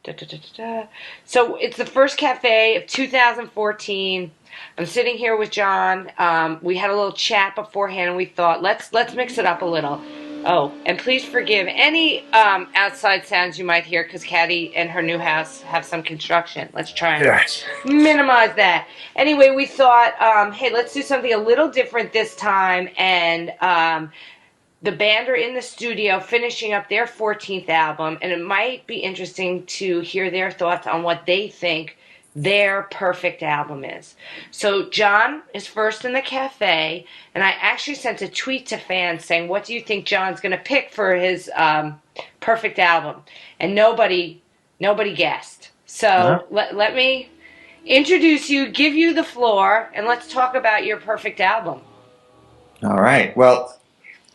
Da, da, da, da, da. So it's the first cafe of 2014. I'm sitting here with John. We had a little chat beforehand, and we thought let's mix it up a little. Oh, and please forgive any outside sounds you might hear because Caddy and her new house have some construction. Let's try and Yes. minimize that. Anyway, we thought, hey, let's do something a little different this time, and the band are in the studio finishing up their 14th album, and it might be interesting to hear their thoughts on what they think their perfect album is. So John is first in the cafe, and I actually sent a tweet to fans saying, "What do you think John's going to pick for his perfect album?" And nobody guessed. Uh-huh. So let me introduce you, give you the floor, and let's talk about your perfect album. All right. Well,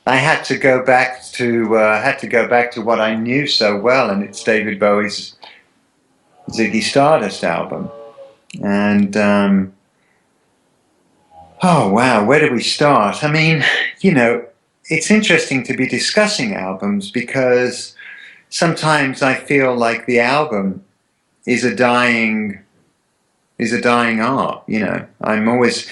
I had to go back to what I knew so well, and it's David Bowie's Ziggy Stardust album. And oh wow, where do we start? I mean, you know, it's interesting to be discussing albums because sometimes I feel like the album is a dying art. You know, I'm always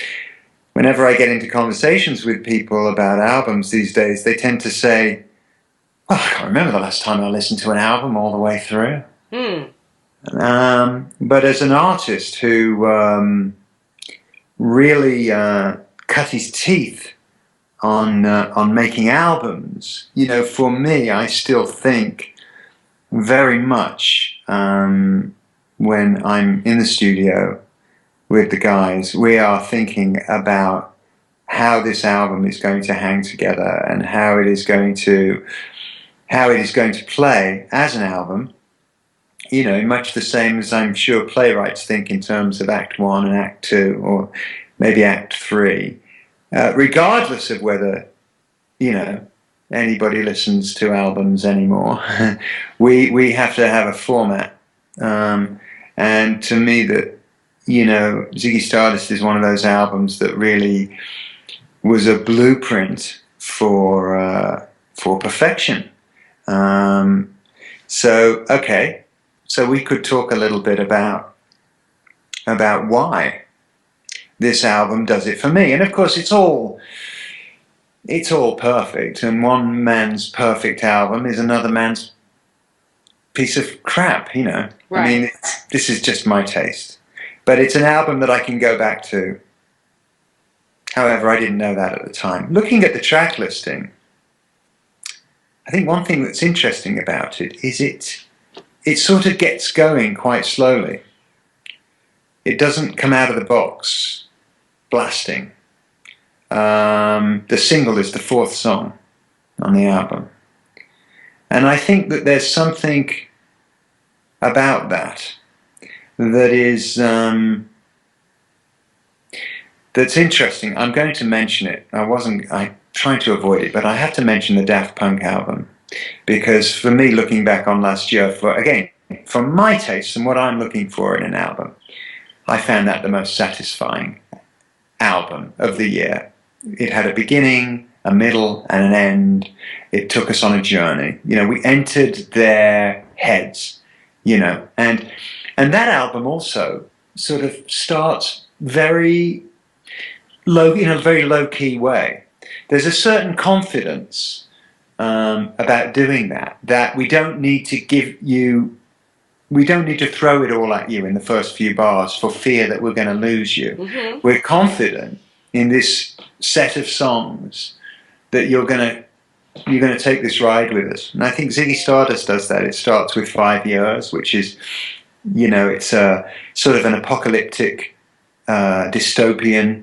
whenever I get into conversations with people about albums these days, they tend to say, "Well, I can't remember the last time I listened to an album all the way through." Hmm. But as an artist who really cut his teeth on making albums, you know, for me, I still think very much when I'm in the studio with the guys, we are thinking about how this album is going to hang together and how it is going to play as an album. You know, much the same as I'm sure playwrights think in terms of Act One and Act Two, or maybe Act Three, regardless of whether you know anybody listens to albums anymore. We have to have a format, and to me, that you know, Ziggy Stardust is one of those albums that really was a blueprint for perfection. Um, so okay, so we could talk a little bit about why this album does it for me, and of course it's all perfect, and one man's perfect album is another man's piece of crap. You know, I Right. mean, this is just my taste, but it's an album that I can go back to. However, I didn't know that at the time. Looking at the track listing, I think one thing that's interesting about it is it sort of gets going quite slowly. It doesn't come out of the box blasting. The single is the fourth song on the album. And I think that there's something about that that is that's interesting. I'm going to mention it. I trying to avoid it, but I have to mention the Daft Punk album because for me, looking back on last year, for my taste and what I'm looking for in an album, I found that the most satisfying album of the year. It had a beginning, a middle, and an end. It took us on a journey. You know, we entered their heads. You know, and that album also sort of starts very low, in a very low key way. There's a certain confidence about doing that. That we don't need to throw it all at you in the first few bars for fear that we're going to lose you. Mm-hmm. We're confident in this set of songs that you're going to take this ride with us. And I think Ziggy Stardust does that. It starts with 5 years, which is, you know, it's a sort of an apocalyptic, dystopian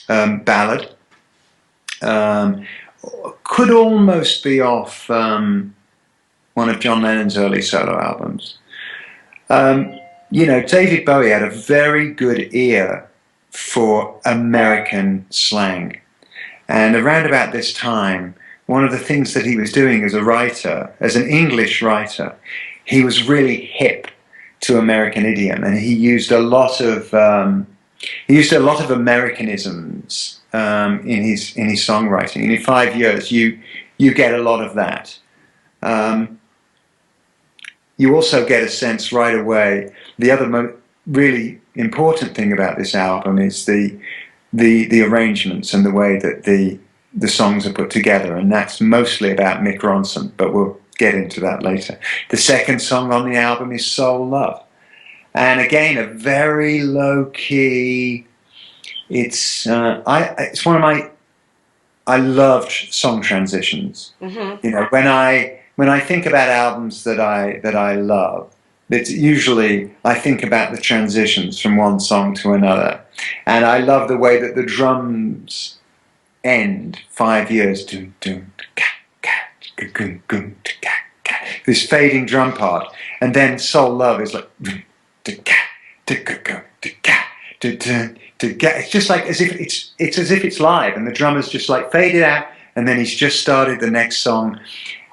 ballad. Could almost be off one of John Lennon's early solo albums. You know, David Bowie had a very good ear for American slang. And around about this time, one of the things that he was doing as a writer, as an English writer, he was really hip to American idiom, and he used a lot of Americanisms in his songwriting. And in 5 years, you get a lot of that. Um, you also get a sense right away. The other really important thing about this album is the arrangements and the way that the songs are put together, and that's mostly about Mick Ronson, but we'll get into that later. The second song on the album is Soul Love, and again a very low key. It's it's one of my, I love song transitions. Mm-hmm. You know, when I think about albums that I love, it's usually I think about the transitions from one song to another, and I love the way that the drums end 5 years. This fading drum part, and then Soul Love is like. It's just like as if it's as if it's live, and the drummer's just like faded out, and then he's just started the next song,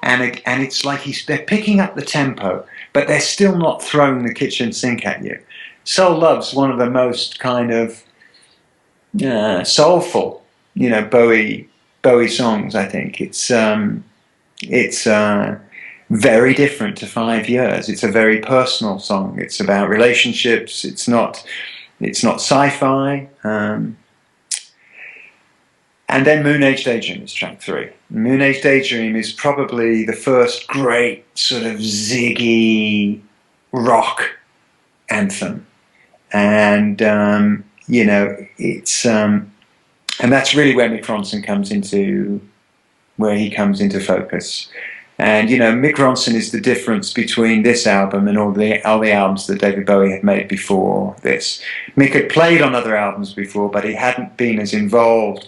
and it's like they're picking up the tempo, but they're still not throwing the kitchen sink at you. Soul Love's one of the most kind of soulful, you know, Bowie songs. I think it's very different to 5 Years. It's a very personal song. It's about relationships. It's not sci-fi. And then Moon Age Daydream is track 3. Moon Age Daydream is probably the first great sort of Ziggy rock anthem. And, you know, it's, and that's really where Mick Ronson comes into focus. And, you know, Mick Ronson is the difference between this album and all the albums that David Bowie had made before this. Mick had played on other albums before, but he hadn't been as involved.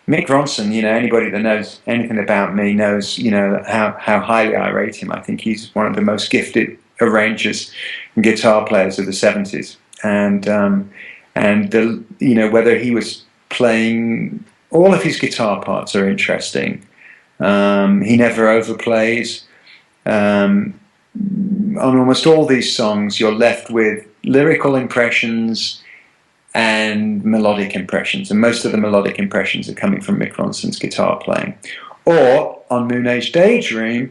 Mick Ronson, you know, anybody that knows anything about me knows, you know, how highly I rate him. I think he's one of the most gifted arrangers and guitar players of the 70s. And you know, whether he was playing, all of his guitar parts are interesting. He never overplays. On almost all these songs, you're left with lyrical impressions and melodic impressions, and most of the melodic impressions are coming from Mick Ronson's guitar playing. Or on Moon Age Daydream,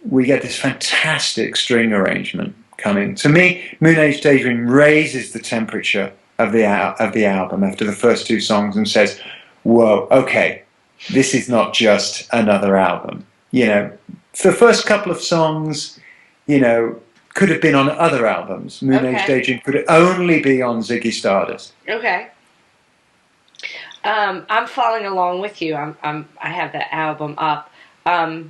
we get this fantastic string arrangement coming. To me, Moon Age Daydream raises the temperature of the album after the first 2 songs and says, "Whoa, okay, this is not just another album." You know, the first couple of songs, you know, could have been on other albums. Moon Age Daydream could only be on Ziggy Stardust. Okay. I'm following along with you. I have the album up. I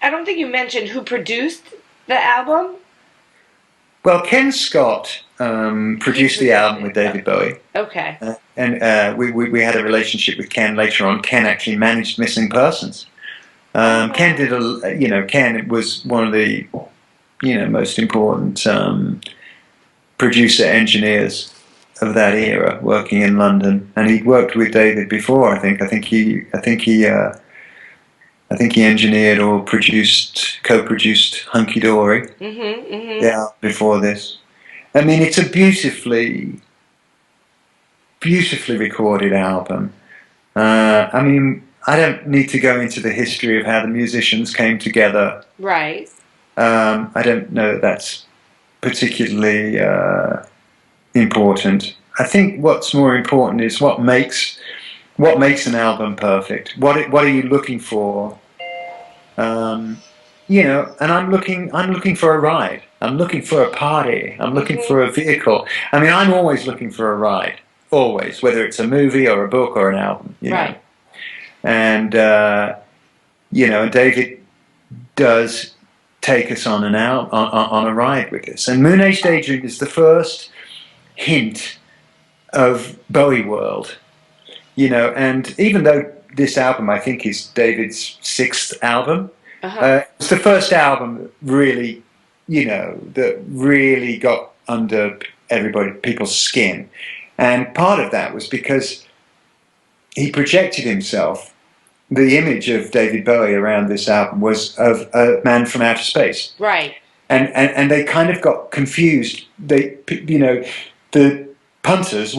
don't think you mentioned who produced the album. Well, Ken Scott produced the album with David Bowie. Okay. And we had a relationship with Ken later on. Ken actually managed Missing Persons. Ken did Ken was one of the, you know, most important producer engineers of that era, working in London, and he'd worked with David before. I think he engineered or co-produced Hunky Dory. Yeah, before this. I mean, it's a beautifully recorded album. I mean, I don't need to go into the history of how the musicians came together. Right. I don't know that that's particularly important. I think what's more important is what makes an album perfect. What are you looking for? You know, and I'm looking for a ride. I'm looking for a party. I'm looking for a vehicle. I mean, I'm always looking for a ride. Always, whether it's a movie or a book or an album. You know? And you know, David does take us on on a ride with us. And Moon Age Daydream is the first hint of Bowie world. You know, and even though this album, I think, is David's 6th album, it's the first album that really, you know, that really got under people's skin. And part of that was because he projected himself. The image of David Bowie around this album was of a man from outer space. Right. And they kind of got confused. They, you know, the punters,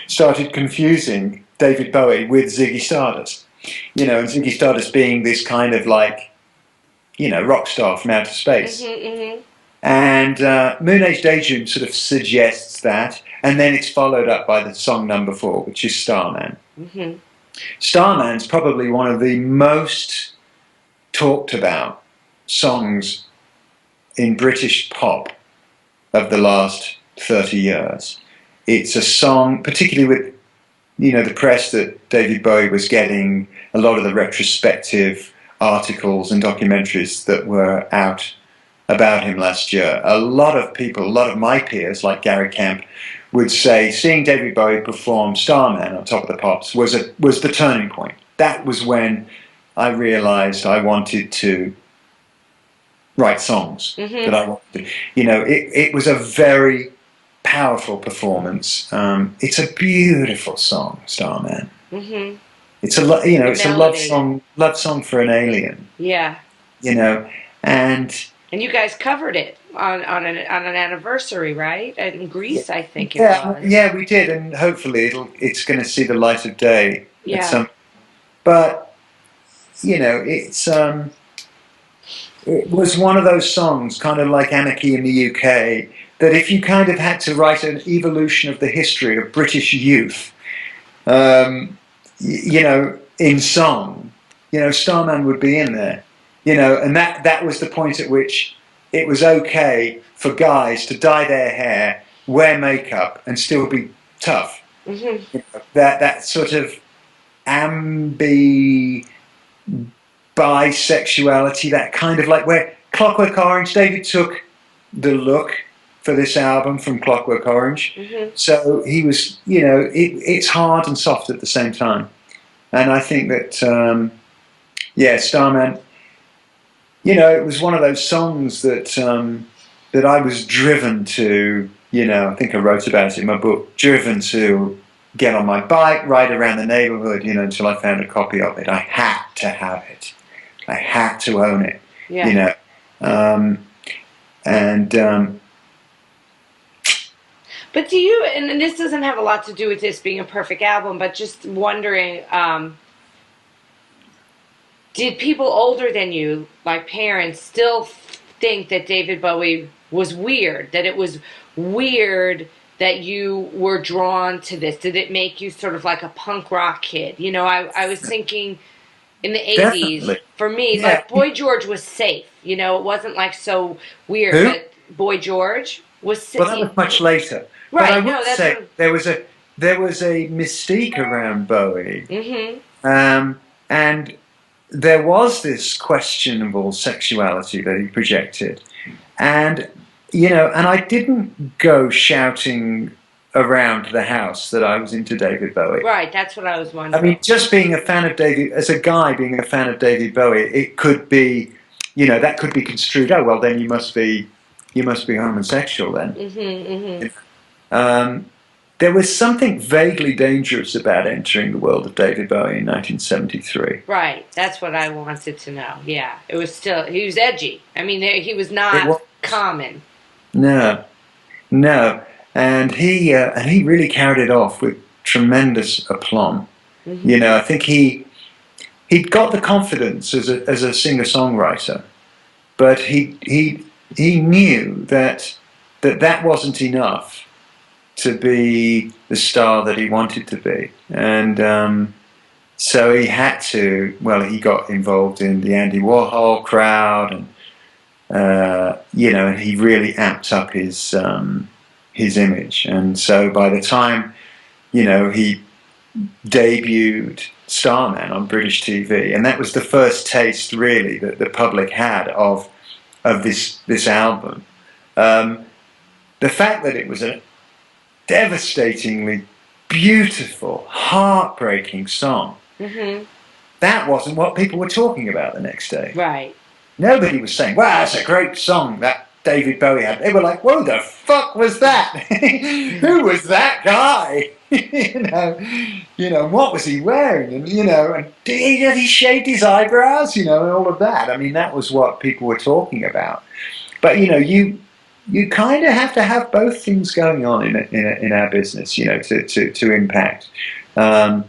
started confusing David Bowie with Ziggy Stardust. You know, and Ziggy Stardust being this kind of like, you know, rock star from outer space. And Moon Age Daydream sort of suggests that, and then it's followed up by the song number 4, which is Starman. Mm-hmm. Starman's probably one of the most talked about songs in British pop of the last 30 years. It's a song, particularly with, the press that David Bowie was getting, a lot of the retrospective articles and documentaries that were out about him last year. A lot of people, a lot of my peers, like Gary Kemp, would say seeing David Bowie perform Starman on Top of the Pops was the turning point. That was when I realized I wanted to write songs that I wanted to. It was a very powerful performance. It's a beautiful song, Starman. Mm-hmm. It's a it's a love song for an alien. Yeah. And you guys covered it on an anniversary, right? In Greece, I think it was. Yeah, we did, and hopefully it's going to see the light of day Yeah. at some. But it's it was one of those songs, kind of like Anarchy in the UK, that if you kind of had to write an evolution of the history of British youth, in song, Starman would be in there. And that was the point at which it was okay for guys to dye their hair, wear makeup, and still be tough. Mm-hmm. That sort of bisexuality, that kind of like where Clockwork Orange, David took the look for this album from Clockwork Orange. Mm-hmm. So he was, it's hard and soft at the same time. And I think that, Starman, it was one of those songs that that I was driven to, I think I wrote about it in my book, driven to get on my bike, ride around the neighborhood, until I found a copy of it. I had to have it. I had to own it, Yeah. But do you, and this doesn't have a lot to do with this being a perfect album, but just wondering, did people older than you, like parents, still think that David Bowie was weird? That it was weird that you were drawn to this? Did it make you sort of like a punk rock kid? I was thinking in the 80s, Definitely. for me, like Boy George was safe. It wasn't like so weird. Who? But Boy George was safe. Well, that was much later. Right. But I would say there was a mystique around Bowie. Mm-hmm. And there was this questionable sexuality that he projected. And, and I didn't go shouting around the house that I was into David Bowie. Right, that's what I was wondering. I mean, just being a fan of David, as a guy being a fan of David Bowie, it could be, that could be construed, oh, well, then you must be homosexual then. Mm-hmm, mm-hmm. There was something vaguely dangerous about entering the world of David Bowie in 1973. Right, that's what I wanted to know. Yeah, he was edgy. I mean, he was not common. No, and he really carried it off with tremendous aplomb. Mm-hmm. I think he'd got the confidence as a singer-songwriter, but he knew that wasn't enough to be the star that he wanted to be. And so he had to, he got involved in the Andy Warhol crowd, and and he really amped up his image. And so by the time, he debuted Starman on British TV, and that was the first taste really that the public had of this album. The fact that it was a devastatingly beautiful, heartbreaking song, mm-hmm. that wasn't what people were talking about the next day. Right. Nobody was saying, wow, that's a great song that David Bowie had. They were like, whoa, the fuck was that? Who was that guy? What was he wearing? And, and did he shaved his eyebrows? And all of that. I mean, that was what people were talking about. But, you kind of have to have both things going on in our business, to impact. And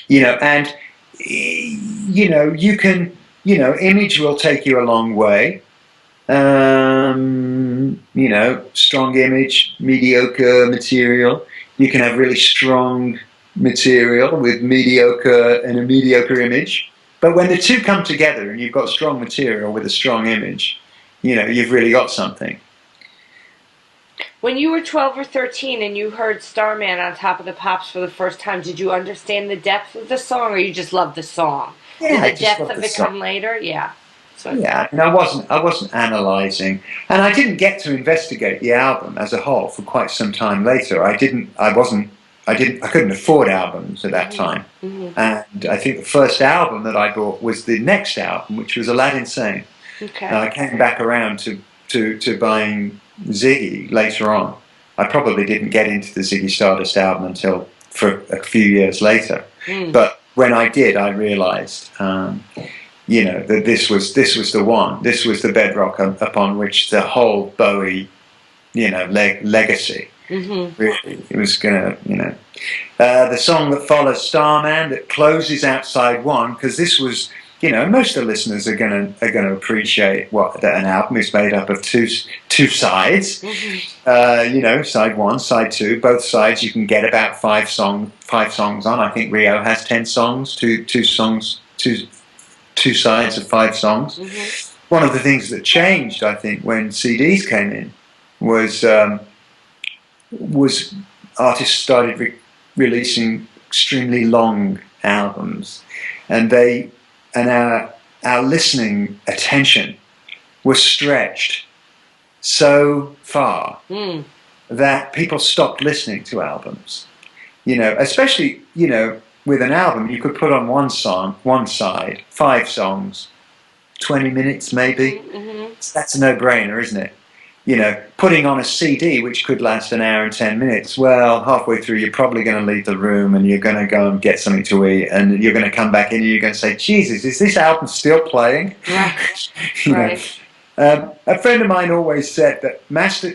you can, image will take you a long way. strong image, mediocre material. You can have really strong material with mediocre and a mediocre image. But when the two come together and you've got strong material with a strong image, you've really got something. When you were 12 or 13 and you heard Starman on Top of the Pops for the first time, did you understand the depth of the song, or you just loved the song? Yeah, Did I the just depth love of the it song. come later? Yeah. So, Yeah, and I wasn't analysing, and I didn't get to investigate the album as a whole for quite some time later. I couldn't afford albums at that time, and I think the first album that I bought was the next album, which was Aladdin Sane. okay. I came back around to buying Ziggy later on. I probably didn't get into the Ziggy Stardust album until for a few years later, but when I did, I realised. That this was the one. This was the bedrock upon which the whole Bowie, legacy. Really, it was gonna, the song that follows Starman that closes outside one, because this was, most of the listeners are gonna appreciate that an album is made up of two sides. Side one, side two, both sides. You can get about five songs on. I think Rio has 10 songs, two sides of 5 songs. One of the things that changed, I think, when CDs came in was artists started releasing extremely long albums, and our listening attention was stretched so far that people stopped listening to albums. Especially with an album, you could put on one side, 5 songs, 20 minutes maybe. That's a no-brainer, isn't it? Putting on a CD, which could last an hour and 10 minutes, well, halfway through, you're probably going to leave the room and you're going to go and get something to eat, and you're going to come back in and you're going to say, Jesus, is this album still playing? Right. A friend of mine always said that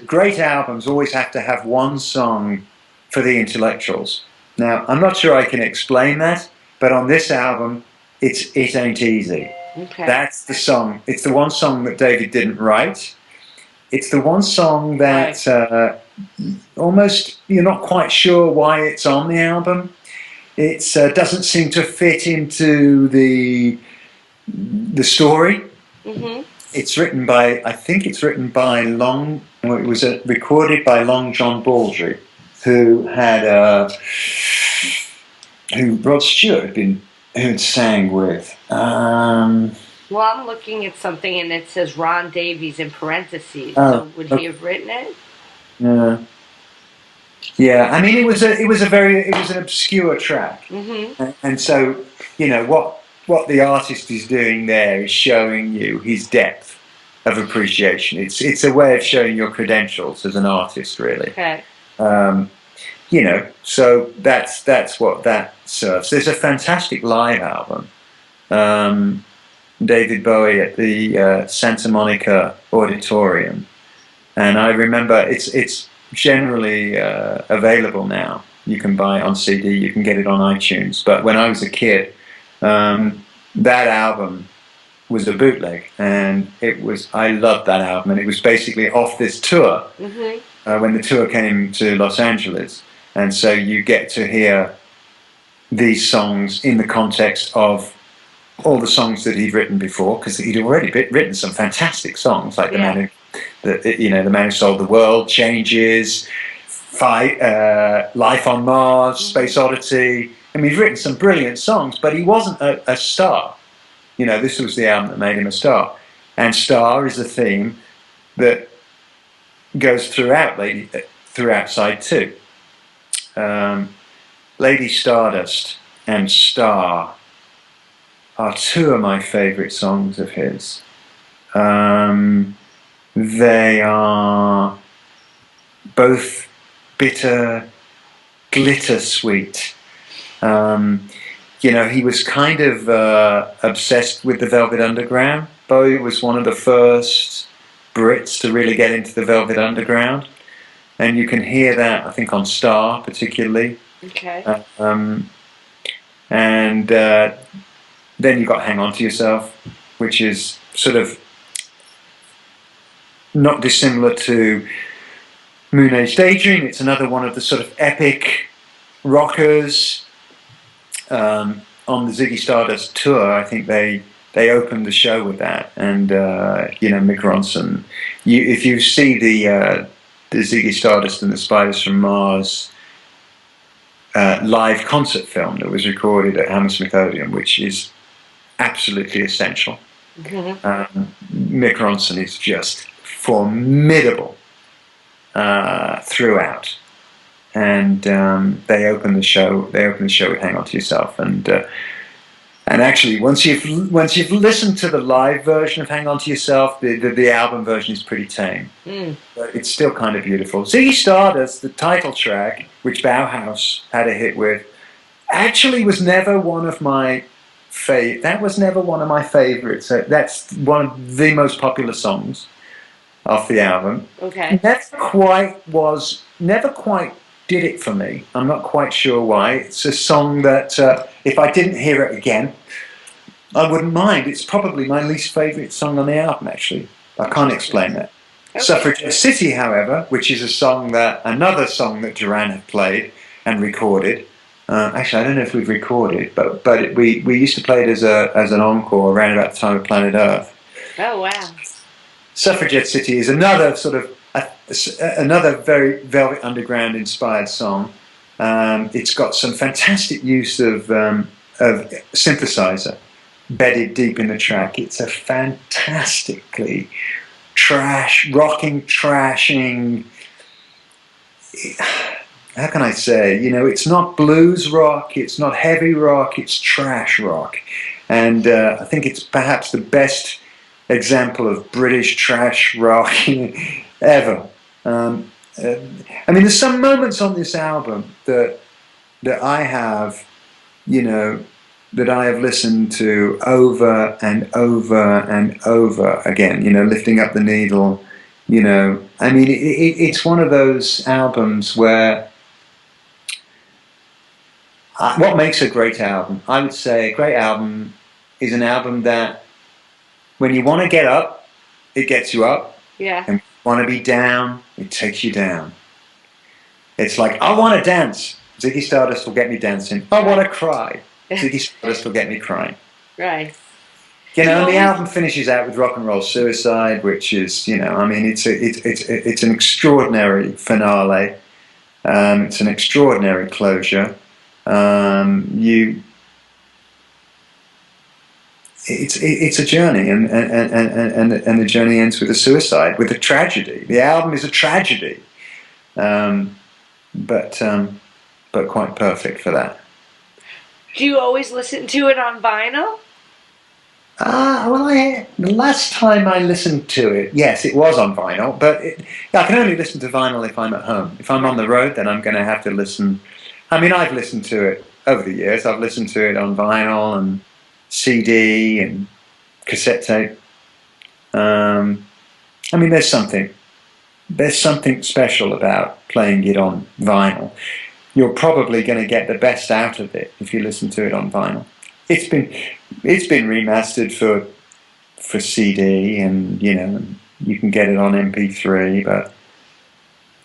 great albums always have to have one song for the intellectuals. Now, I'm not sure I can explain that, but on this album, it ain't easy. Okay. That's the song. It's the one song that David didn't write. It's the one song that almost you're not quite sure why it's on the album. It doesn't seem to fit into the story. It's written by, I think it's written by it was recorded by Long John Baldry, who Rod Stewart had sang with. Well, I'm looking at something and it says Ron Davies in parentheses. So would he have written it? Yeah. I mean, it was an obscure track, and so what the artist is doing there is showing you his depth of appreciation. It's a way of showing your credentials as an artist, really. Okay. So that's what that serves. There's a fantastic live album. David Bowie at the Santa Monica Auditorium, and I remember it's generally available now. You can buy it on CD, you can get it on iTunes. But when I was a kid, that album was a bootleg, and I loved that album, and it was basically off this tour when the tour came to Los Angeles, and so you get to hear these songs in the context of all the songs that he'd written before, because he'd already written some fantastic songs, like the man who sold the world, Changes, Life on Mars, Space Oddity. I mean, he'd written some brilliant songs, but he wasn't a star. This was the album that made him a star, and star is a theme that goes throughout side 2. Lady Stardust and Star are 2 of my favourite songs of his. They are both bitter, glitter sweet. He was kind of obsessed with the Velvet Underground. Bowie was one of the first Brits to really get into the Velvet Underground, and you can hear that, I think, on Star particularly. Okay. And then you've got Hang On To Yourself, which is sort of not dissimilar to Moon Age Daydream. It's another one of the sort of epic rockers. On the Ziggy Stardust tour, I think they opened the show with that, and Mick Ronson. If you see the Ziggy Stardust and the Spiders from Mars live concert film that was recorded at Hammersmith Odeon, which is absolutely essential. Mick Ronson is just formidable throughout. And they open the show. They open the show with "Hang On to Yourself," and actually, once you've listened to the live version of "Hang On to Yourself," the album version is pretty tame, but it's still kind of beautiful. Ziggy Stardust, the title track, which Bauhaus had a hit with, actually was never one of my That was never one of my favorites. That's one of the most popular songs off the album. Okay. Never quite did it for me. I'm not quite sure why. It's a song that if I didn't hear it again, I wouldn't mind. It's probably my least favourite song on the album, actually. I can't explain that. Okay. Suffragette City, however, which is another song that Duran had played and recorded. Actually, I don't know if we've recorded, but we used to play it as an encore around about the time of Planet Earth. Oh, wow. Suffragette City is another sort of another very Velvet Underground inspired song. It's got some fantastic use of synthesizer bedded deep in the track. It's a fantastically trashing. How can I say? It's not blues rock. It's not heavy rock. It's trash rock, and I think it's perhaps the best example of British trash rock ever. There's some moments on this album that I have, that I have listened to over and over and over again. Lifting Up the Needle. It's one of those albums where. What makes a great album? I would say a great album is an album that, when you want to get up, it gets you up. Yeah. And when you want to be down, it takes you down. It's like, I want to dance. Ziggy Stardust will get me dancing. I want to cry. Ziggy Stardust will get me crying. Right. And the album finishes out with Rock and Roll Suicide, which is, it's an extraordinary finale. It's an extraordinary closure. It's a journey, and the journey ends with a suicide, with a tragedy. The album is a tragedy, but quite perfect for that. Do you always listen to it on vinyl? The last time I listened to it, yes, it was on vinyl, but I can only listen to vinyl if I'm at home. If I'm on the road, then I'm going to have to listen. I've listened to it over the years. I've listened to it on vinyl and CD and cassette tape. There's something special about playing it on vinyl. You're probably going to get the best out of it if you listen to it on vinyl. It's been remastered for CD, and you can get it on MP3, but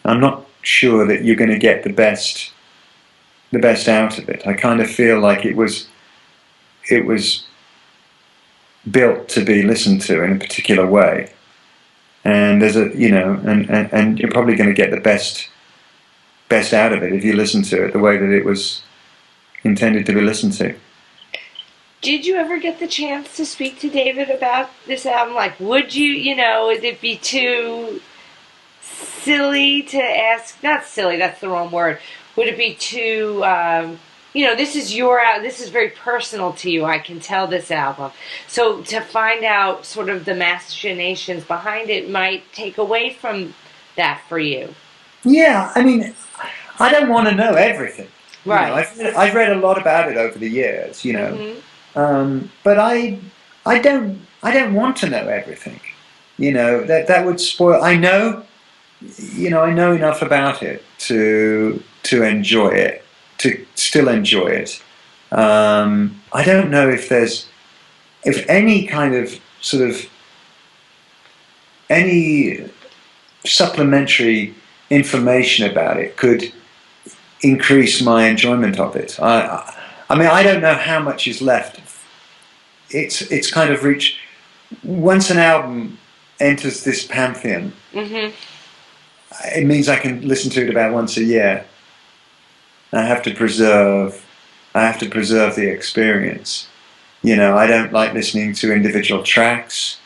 I'm not sure that you're going to get the best out of it. I kind of feel like it was built to be listened to in a particular way, and there's and you're probably going to get the best out of it if you listen to it the way that it was intended to be listened to. Did you ever get the chance to speak to David about this album? Like, would you, would it be too silly to ask? Not silly, that's the wrong word. Would it be too, this is this is very personal to you, I can tell, this album. So to find out sort of the machinations behind it might take away from that for you. Yeah, I don't want to know everything. Right. I've read a lot about it over the years, but I don't want to know everything. That would spoil. I know enough about it to enjoy it, to still enjoy it. I don't know if any kind of sort of any supplementary information about it could increase my enjoyment of it. I mean, I don't know how much is left. It's kind of reached, once an album enters this pantheon, it means I can listen to it about once a year. I have to preserve the experience. You know, I don't like listening to individual tracks.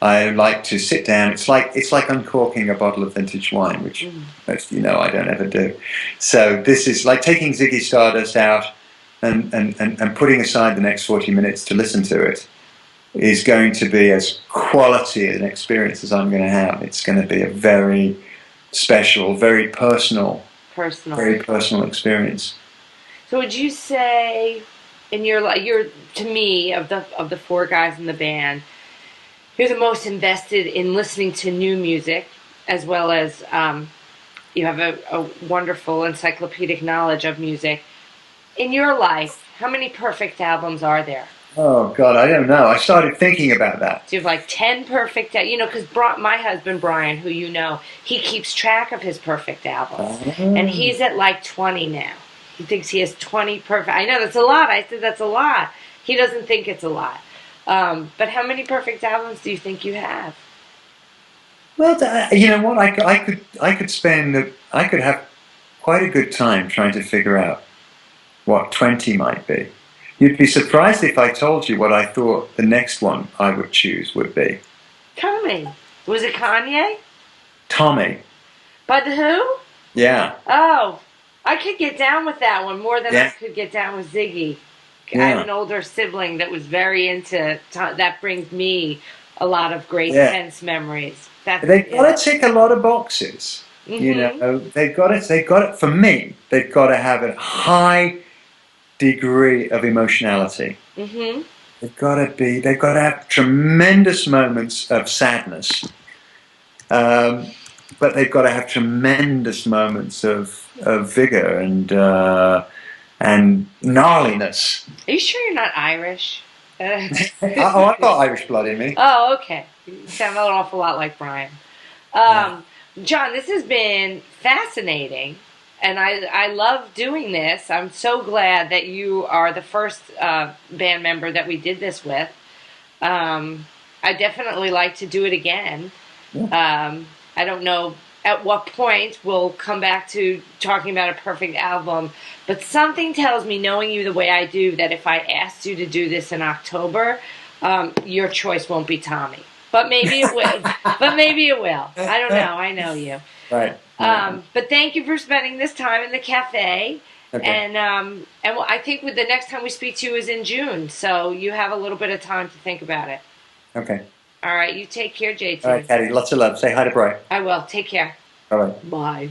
I like to sit down. It's like uncorking a bottle of vintage wine, which most I don't ever do. So this is like taking Ziggy Stardust out and putting aside the next 40 minutes to listen to it is going to be as quality an experience as I'm going to have. It's going to be a very special, very personal experience. So would you say, in you're to me of the four guys in the band, you're the most invested in listening to new music, as well as you have a wonderful encyclopedic knowledge of music. In your life, how many perfect albums are there? Oh God, I don't know. I started thinking about that. Do you have like 10 perfect, because my husband Brian, who you know, he keeps track of his perfect albums, and he's at like 20 now. He thinks he has 20 perfect. I know that's a lot. I said that's a lot. He doesn't think it's a lot. But how many perfect albums do you think you have? Well, you know what? I could have quite a good time trying to figure out what 20 might be. You'd be surprised if I told you what I thought the next one I would choose would be. Tell me. Was it Kanye? Tommy. By the Who? Yeah. Oh, I could get down with that one more than I Yeah. could get down with Ziggy. Yeah. I have an older sibling that was very into. That brings me a lot of great, Yeah. tense memories. They've got to tick a lot of boxes. You know, they've got it. For me, they've got to have a high degree of emotionality. They've got to have tremendous moments of sadness, but they've got to have tremendous moments of vigor and gnarliness. Are you sure you're not Irish? I've got Irish blood in me. Oh, okay. You sound an awful lot like Brian. John, this has been fascinating, and I love doing this. I'm so glad that you are the first band member that we did this with. I definitely like to do it again. I don't know at what point we'll come back to talking about a perfect album, but something tells me, knowing you the way I do, that if I asked you to do this in October, your choice won't be Tommy. But maybe it will. I don't know. I know you. Right. But thank you for spending this time in the cafe. Okay. And I think the next time we speak to you is in June, so you have a little bit of time to think about it. Okay. All right. You take care, JT. All right, Caddy. Lots of love. Say hi to Brian. I will. Take care. Bye-bye. Bye.